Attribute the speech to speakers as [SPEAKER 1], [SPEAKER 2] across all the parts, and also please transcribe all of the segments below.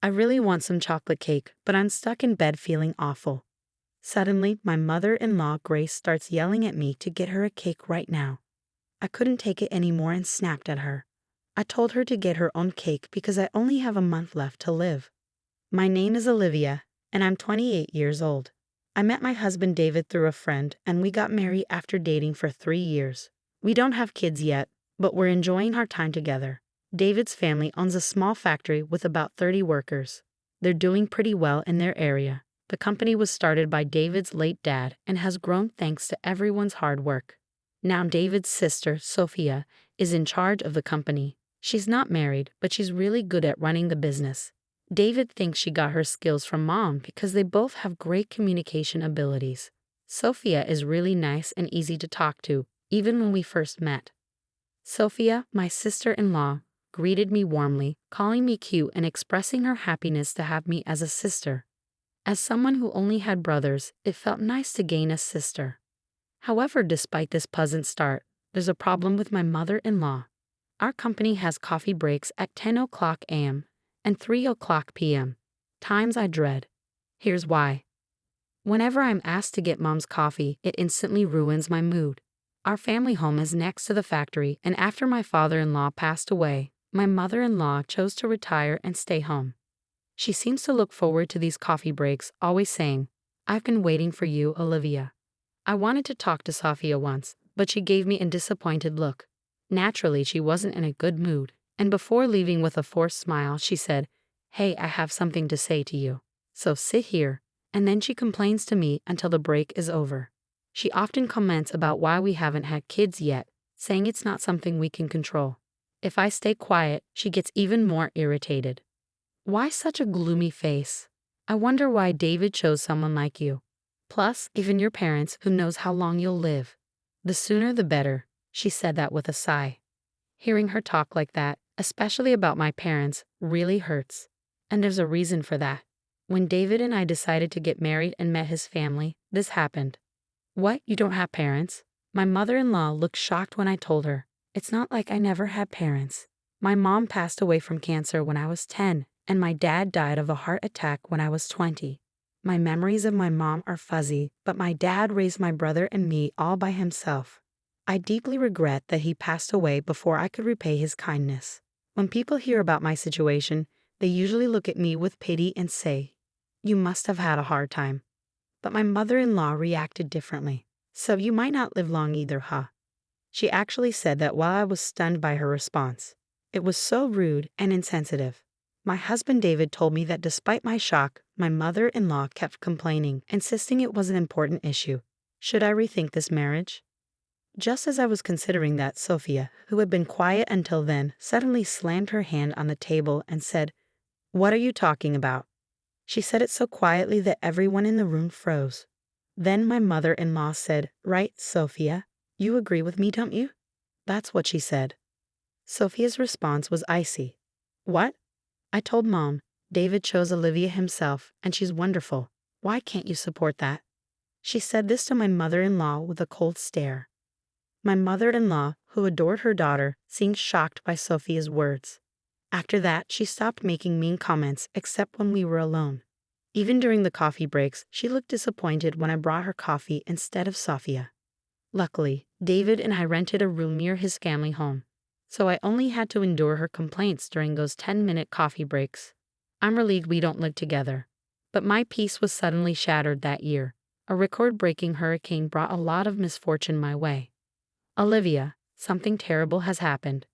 [SPEAKER 1] I really want some chocolate cake, but I'm stuck in bed feeling awful. Suddenly, my mother-in-law Grace starts yelling at me to get her a cake right now. I couldn't take it anymore and snapped at her. I told her to get her own cake because I only have a month left to live. My name is Olivia, and I'm 28 years old. I met my husband David through a friend, and we got married after dating for 3 years. We don't have kids yet, but we're enjoying our time together. David's family owns a small factory with about 30 workers. They're doing pretty well in their area. The company was started by David's late dad and has grown thanks to everyone's hard work. Now David's sister, Sophia, is in charge of the company. She's not married, but she's really good at running the business. David thinks she got her skills from mom because they both have great communication abilities. Sophia is really nice and easy to talk to, even when we first met. Sophia, my sister-in-law, greeted me warmly, calling me cute and expressing her happiness to have me as a sister. As someone who only had brothers, it felt nice to gain a sister. However, despite this pleasant start, there's a problem with my mother-in-law. Our company has coffee breaks at 10 o'clock a.m. and 3 o'clock p.m. Times I dread. Here's why. Whenever I'm asked to get mom's coffee, it instantly ruins my mood. Our family home is next to the factory, and after my father-in-law passed away, my mother-in-law chose to retire and stay home. She seems to look forward to these coffee breaks, always saying, "I've been waiting for you, Olivia." I wanted to talk to Sophia once, but she gave me a disappointed look. Naturally, she wasn't in a good mood, and before leaving with a forced smile, she said, "Hey, I have something to say to you. So sit here," and then she complains to me until the break is over. She often comments about why we haven't had kids yet, saying it's not something we can control. If I stay quiet, she gets even more irritated. Why such a gloomy face? I wonder why David chose someone like you. Plus, even your parents, who knows how long you'll live. The sooner the better, she said that with a sigh. Hearing her talk like that, especially about my parents, really hurts. And there's a reason for that. When David and I decided to get married and met his family, this happened. What, you don't have parents? My mother-in-law looked shocked when I told her. It's not like I never had parents. My mom passed away from cancer when I was 10, and my dad died of a heart attack when I was 20. My memories of my mom are fuzzy, but my dad raised my brother and me all by himself. I deeply regret that he passed away before I could repay his kindness. When people hear about my situation, they usually look at me with pity and say, "You must have had a hard time." But my mother-in-law reacted differently. "So you might not live long either, huh?" She actually said that while I was stunned by her response. It was so rude and insensitive. My husband David told me that despite my shock, my mother-in-law kept complaining, insisting it was an important issue. Should I rethink this marriage? Just as I was considering that, Sophia, who had been quiet until then, suddenly slammed her hand on the table and said, "What are you talking about?" She said it so quietly that everyone in the room froze. Then my mother-in-law said, "Right, Sophia? You agree with me, don't you?" That's what she said. Sophia's response was icy. "What?" I told Mom, "David chose Olivia himself, and she's wonderful. Why can't you support that?" She said this to my mother-in-law with a cold stare. My mother-in-law, who adored her daughter, seemed shocked by Sophia's words. After that, she stopped making mean comments except when we were alone. Even during the coffee breaks, she looked disappointed when I brought her coffee instead of Sophia. Luckily, David and I rented a room near his family home, so I only had to endure her complaints during those 10-minute coffee breaks. I'm relieved we don't live together. But my peace was suddenly shattered that year. A record-breaking hurricane brought a lot of misfortune my way. "Olivia, something terrible has happened."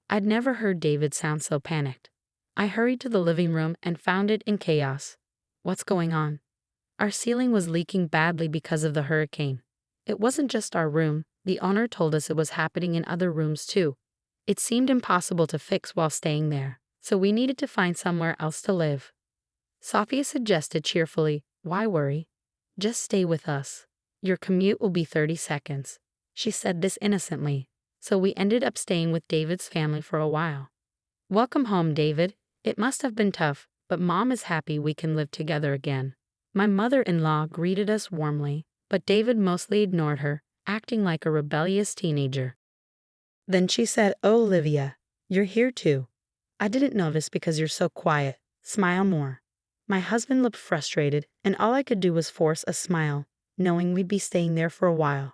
[SPEAKER 1] I'd never heard David sound so panicked. I hurried to the living room and found it in chaos. "What's going on?" Our ceiling was leaking badly because of the hurricane. It wasn't just our room. The owner told us it was happening in other rooms too. It seemed impossible to fix while staying there, so we needed to find somewhere else to live. Sophia suggested cheerfully, "Why worry? Just stay with us. Your commute will be 30 seconds. She said this innocently, so we ended up staying with David's family for a while. Welcome home, David. It must have been tough, but Mom is happy we can live together again. My mother-in-law greeted us warmly, but David mostly ignored her, acting like a rebellious teenager. Then she said, "Oh, Olivia, you're here too. I didn't notice because you're so quiet, Smile more. My husband looked frustrated, and all I could do was force a smile, knowing we'd be staying there for a while.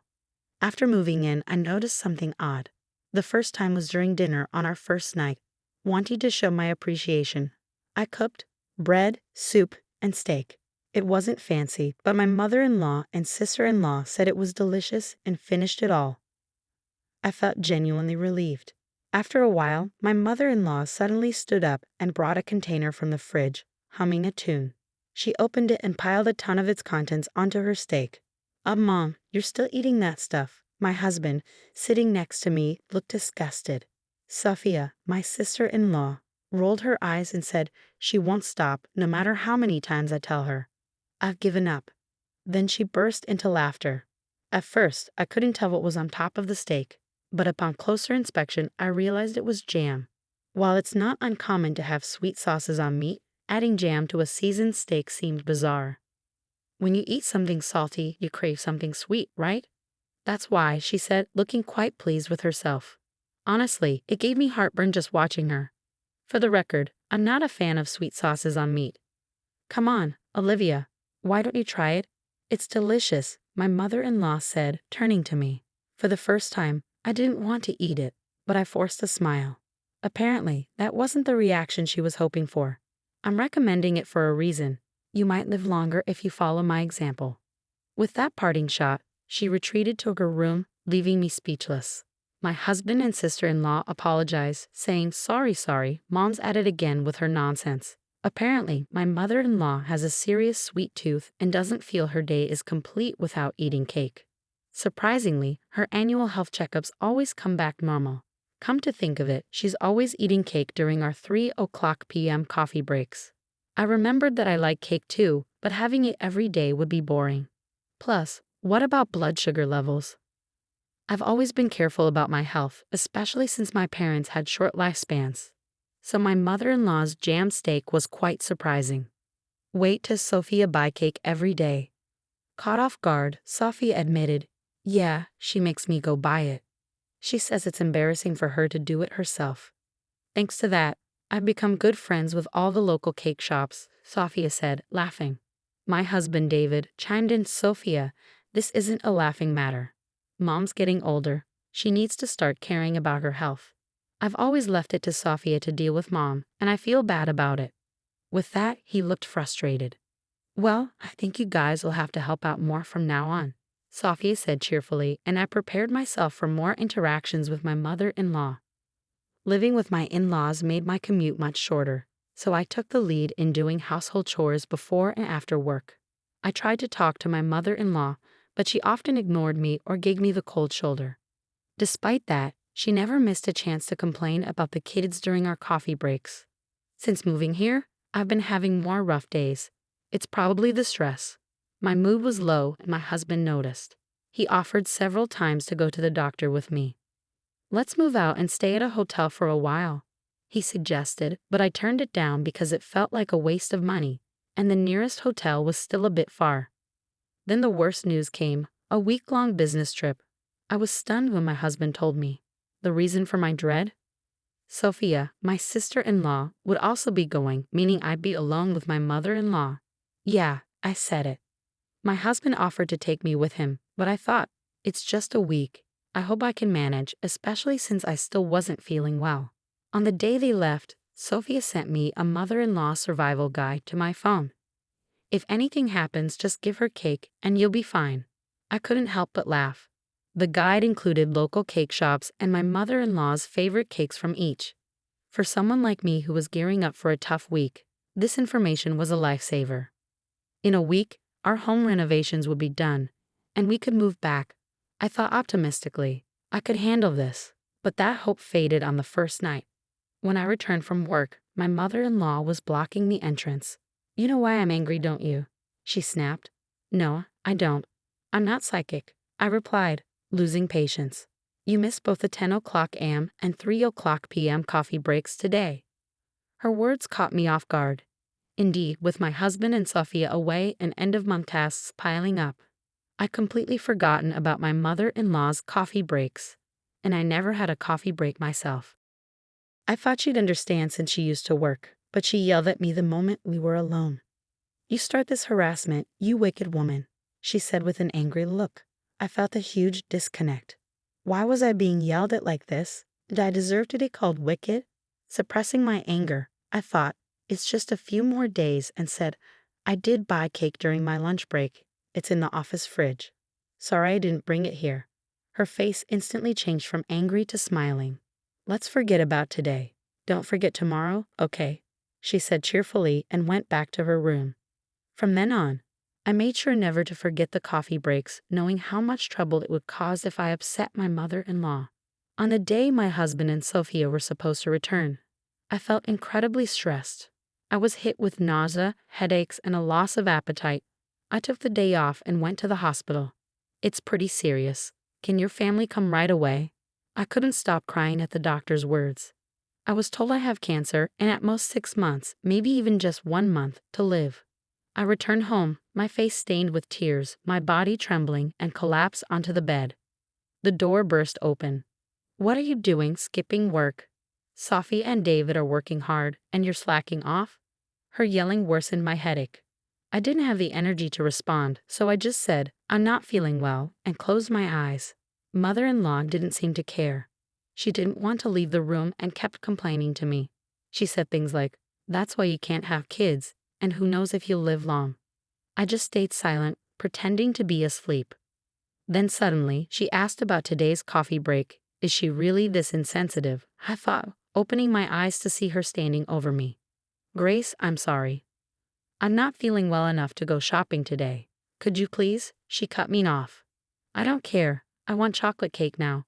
[SPEAKER 1] After moving in, I noticed something odd. The first time was during dinner on our first night. Wanting to show my appreciation, I cooked bread, soup, and steak. It wasn't fancy, but my mother-in-law and sister-in-law said it was delicious and finished it all. I felt genuinely relieved. After a while, my mother-in-law suddenly stood up and brought a container from the fridge, humming a tune. She opened it and piled a ton of its contents onto her steak. Mom, you're still eating that stuff." My husband, sitting next to me, looked disgusted. Sophia, my sister-in-law, rolled her eyes and said she won't stop no matter how many times I tell her. "I've given up." Then she burst into laughter. At first, I couldn't tell what was on top of the steak, but upon closer inspection, I realized it was jam. While it's not uncommon to have sweet sauces on meat, adding jam to a seasoned steak seemed bizarre. "When you eat something salty, you crave something sweet, right?" "That's why," she said, looking quite pleased with herself. Honestly, it gave me heartburn just watching her. For the record, I'm not a fan of sweet sauces on meat. "Come on, Olivia, why don't you try it? It's delicious," my mother-in-law said, turning to me. For the first time, I didn't want to eat it, but I forced a smile. Apparently, that wasn't the reaction she was hoping for. "I'm recommending it for a reason. You might live longer if you follow my example." With that parting shot, she retreated to her room, leaving me speechless. My husband and sister-in-law apologized, saying, sorry, Mom's at it again with her nonsense." Apparently, my mother-in-law has a serious sweet tooth and doesn't feel her day is complete without eating cake. Surprisingly, her annual health checkups always come back normal. Come to think of it, she's always eating cake during our 3:00 p.m. coffee breaks. I remembered that I like cake too, but having it every day would be boring. Plus, what about blood sugar levels? I've always been careful about my health, especially since my parents had short lifespans. So my mother-in-law's jam steak was quite surprising. "Wait till Sophia buy cake every day." Caught off guard, Sophia admitted, "Yeah, she makes me go buy it. She says it's embarrassing for her to do it herself." "Thanks to that, I've become good friends with all the local cake shops," Sophia said, laughing. My husband, David, chimed in, "Sophia, this isn't a laughing matter. Mom's getting older. She needs to start caring about her health. I've always left it to Sophia to deal with Mom, and I feel bad about it." With that, he looked frustrated. "Well, I think you guys will have to help out more from now on," Sophia said cheerfully, and I prepared myself for more interactions with my mother-in-law. Living with my in-laws made my commute much shorter, so I took the lead in doing household chores before and after work. I tried to talk to my mother-in-law, but she often ignored me or gave me the cold shoulder. Despite that, she never missed a chance to complain about the kids during our coffee breaks. Since moving here, I've been having more rough days. It's probably the stress. My mood was low and my husband noticed. He offered several times to go to the doctor with me. "Let's move out and stay at a hotel for a while," he suggested, but I turned it down because it felt like a waste of money, and the nearest hotel was still a bit far. Then the worst news came, a week-long business trip. I was stunned when my husband told me. The reason for my dread? Sophia, my sister-in-law, would also be going, meaning I'd be alone with my mother-in-law. Yeah, I said it. My husband offered to take me with him, but I thought, it's just a week. I hope I can manage, especially since I still wasn't feeling well. On the day they left, Sophia sent me a mother-in-law survival guide to my phone. "If anything happens, just give her cake and you'll be fine." I couldn't help but laugh. The guide included local cake shops and my mother-in-law's favorite cakes from each. For someone like me who was gearing up for a tough week, this information was a lifesaver. In a week, our home renovations would be done, and we could move back. I thought optimistically. I could handle this, but that hope faded on the first night. When I returned from work, my mother-in-law was blocking the entrance. "You know why I'm angry, don't you?" she snapped. "No, I don't. I'm not psychic," I replied, losing patience. "You missed both the 10:00 a.m. and 3:00 p.m. coffee breaks today." Her words caught me off guard. Indeed, with my husband and Sophia away and end-of-month tasks piling up, I'd completely forgotten about my mother-in-law's coffee breaks, and I never had a coffee break myself. I thought she'd understand since she used to work, but she yelled at me the moment we were alone. "You start this harassment, you wicked woman," she said with an angry look. I felt a huge disconnect. Why was I being yelled at like this? Did I deserve to be called wicked? Suppressing my anger, I thought, "It's just a few more days," and said, "I did buy cake during my lunch break. It's in the office fridge. Sorry I didn't bring it here." Her face instantly changed from angry to smiling. "Let's forget about today. Don't forget tomorrow, okay?" she said cheerfully and went back to her room. From then on, I made sure never to forget the coffee breaks, knowing how much trouble it would cause if I upset my mother-in-law. On the day my husband and Sophia were supposed to return, I felt incredibly stressed. I was hit with nausea, headaches, and a loss of appetite. I took the day off and went to the hospital. "It's pretty serious. Can your family come right away?" I couldn't stop crying at the doctor's words. I was told I have cancer and at most 6 months, maybe even just 1 month, to live. I returned home, my face stained with tears, my body trembling, and collapsed onto the bed. The door burst open. "What are you doing, skipping work? Sophia and David are working hard, and you're slacking off?" Her yelling worsened my headache. I didn't have the energy to respond, so I just said, "I'm not feeling well," and closed my eyes. Mother-in-law didn't seem to care. She didn't want to leave the room and kept complaining to me. She said things like, "That's why you can't have kids, and who knows if you'll live long." I just stayed silent, pretending to be asleep. Then suddenly, she asked about today's coffee break. Is she really this insensitive? I thought, opening my eyes to see her standing over me. "Grace, I'm sorry. I'm not feeling well enough to go shopping today. Could you please?" She cut me off. "I don't care. I want chocolate cake now.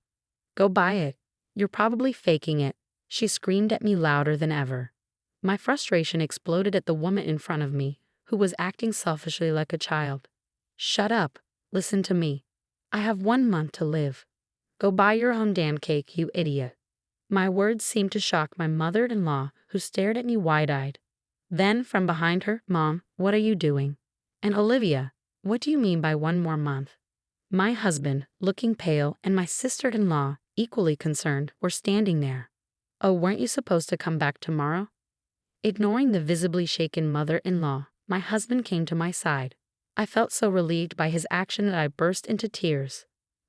[SPEAKER 1] Go buy it. You're probably faking it." She screamed at me louder than ever. My frustration exploded at the woman in front of me, who was acting selfishly like a child. "Shut up. Listen to me. I have 1 month to live. Go buy your own damn cake, you idiot." My words seemed to shock my mother-in-law, who stared at me wide-eyed. Then, from behind her, "Mom, what are you doing? And Olivia, what do you mean by 1 more month?" My husband, looking pale, and my sister-in-law, equally concerned, were standing there. "Oh, weren't you supposed to come back tomorrow?" Ignoring the visibly shaken mother-in-law, my husband came to my side. I felt so relieved by his action that I burst into tears.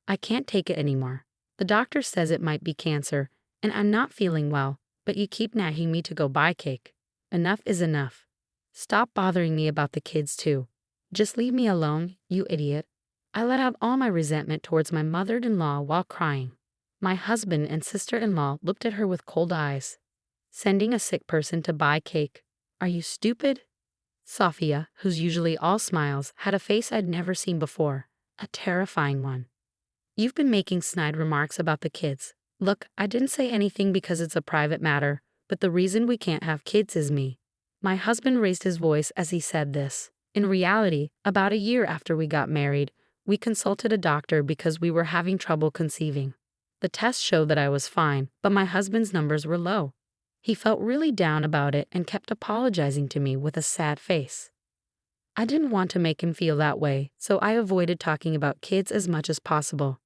[SPEAKER 1] "I can't take it anymore. The doctor says it might be cancer, and I'm not feeling well, but you keep nagging me to go buy cake. Enough is enough. Stop bothering me about the kids too. Just leave me alone, you idiot." I let out all my resentment towards my mother-in-law while crying. My husband and sister-in-law looked at her with cold eyes. "Sending a sick person to buy cake. Are you stupid?" Sophia, who's usually all smiles, had a face I'd never seen before, a terrifying one. "You've been making snide remarks about the kids. Look, I didn't say anything because it's a private matter, but the reason we can't have kids is me." My husband raised his voice as he said this. In reality, about a year after we got married, we consulted a doctor because we were having trouble conceiving. The tests showed that I was fine, but my husband's numbers were low. He felt really down about it and kept apologizing to me with a sad face. I didn't want to make him feel that way, so I avoided talking about kids as much as possible.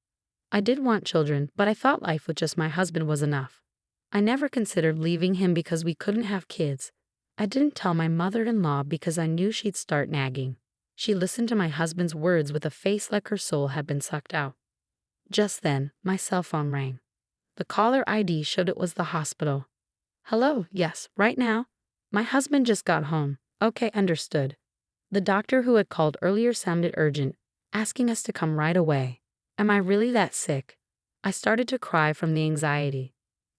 [SPEAKER 1] I did want children, but I thought life with just my husband was enough. I never considered leaving him because we couldn't have kids. I didn't tell my mother-in-law because I knew she'd start nagging. She listened to my husband's words with a face like her soul had been sucked out. Just then, my cell phone rang. The caller ID showed it was the hospital. "Hello, yes, right now. My husband just got home." "Okay, understood." The doctor who had called earlier sounded urgent, asking us to come right away. Am I really that sick? I started to cry from the anxiety.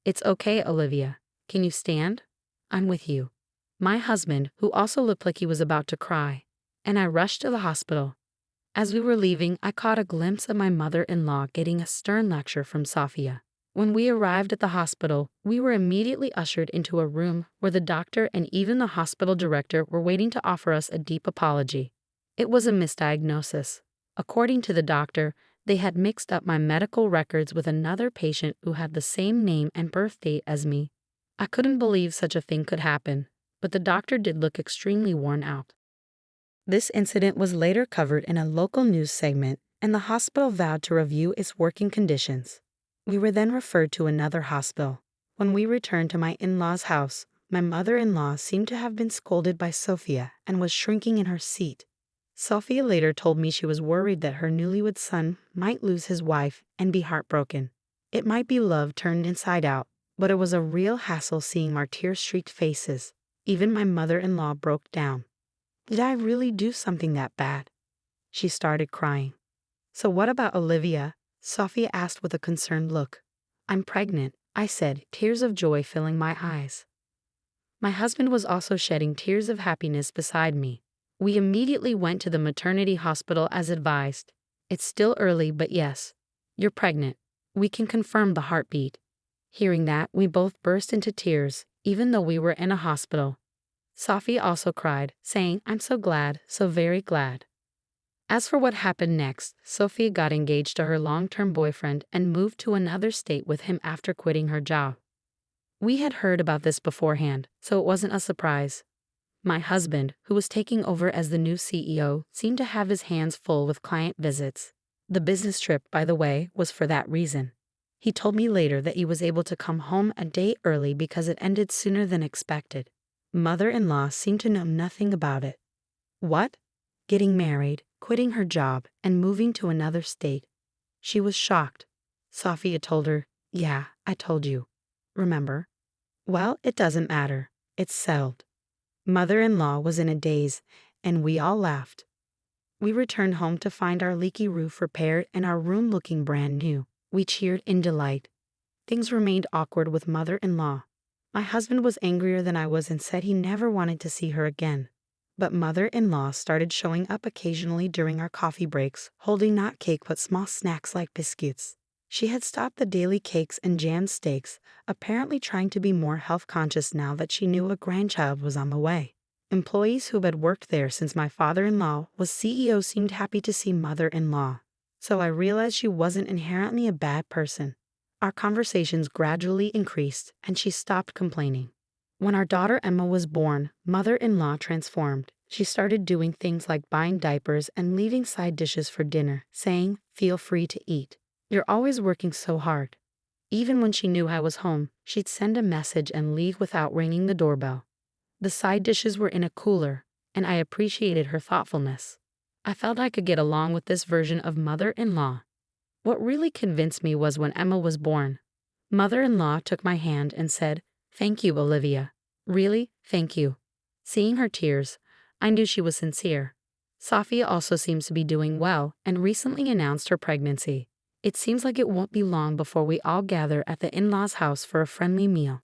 [SPEAKER 1] "It's okay, Olivia. Can you stand? I'm with you." My husband, who also looked like he was about to cry, and I rushed to the hospital. As we were leaving, I caught a glimpse of my mother-in-law getting a stern lecture from Sophia. When we arrived at the hospital, we were immediately ushered into a room where the doctor and even the hospital director were waiting to offer us a deep apology. It was a misdiagnosis. According to the doctor, they had mixed up my medical records with another patient who had the same name and birth date as me. I couldn't believe such a thing could happen, but the doctor did look extremely worn out. This incident was later covered in a local news segment, and the hospital vowed to review its working conditions. We were then referred to another hospital. When we returned to my in-laws' house, My mother-in-law seemed to have been scolded by Sophia and was shrinking in her seat. Sophia later told me she was worried that her newlywed son might lose his wife and be heartbroken. It might be love turned inside out, but it was a real hassle seeing our tear-streaked faces. Even my mother-in-law broke down. Did I really do something that bad? She started crying. So what about Olivia? Sophia asked with a concerned look. I'm pregnant, I said, tears of joy filling my eyes. My husband was also shedding tears of happiness beside me. We immediately went to the maternity hospital as advised. It's still early, but yes, you're pregnant. We can confirm the heartbeat. Hearing that, we both burst into tears, even though we were in a hospital. Sophia also cried, saying, I'm so glad, so very glad. As for what happened next, Sophia got engaged to her long-term boyfriend and moved to another state with him after quitting her job. We had heard about this beforehand, so it wasn't a surprise. My husband, who was taking over as the new CEO, seemed to have his hands full with client visits. The business trip, by the way, was for that reason. He told me later that he was able to come home a day early because it ended sooner than expected. Mother-in-law seemed to know nothing about it. What? Getting married, quitting her job, and moving to another state. She was shocked. Sophia told her, yeah, I told you. Remember? Well, it doesn't matter. It's settled. Mother-in-law was in a daze, and we all laughed. We returned home to find our leaky roof repaired and our room looking brand new. We cheered in delight. Things remained awkward with mother-in-law. My husband was angrier than I was and said he never wanted to see her again. But mother-in-law started showing up occasionally during our coffee breaks, holding not cake but small snacks like biscuits. She had stopped the daily cakes and jam steaks, apparently trying to be more health-conscious now that she knew a grandchild was on the way. Employees who had worked there since my father-in-law was CEO seemed happy to see mother-in-law. So I realized she wasn't inherently a bad person. Our conversations gradually increased, and she stopped complaining. When our daughter Emma was born, mother-in-law transformed. She started doing things like buying diapers and leaving side dishes for dinner, saying, feel free to eat. You're always working so hard. Even when she knew I was home, she'd send a message and leave without ringing the doorbell. The side dishes were in a cooler, and I appreciated her thoughtfulness. I felt I could get along with this version of mother-in-law. What really convinced me was when Emma was born. Mother-in-law took my hand and said, thank you, Olivia. Really, thank you. Seeing her tears, I knew she was sincere. Sophia also seems to be doing well and recently announced her pregnancy. It seems like it won't be long before we all gather at the in-laws' house for a friendly meal.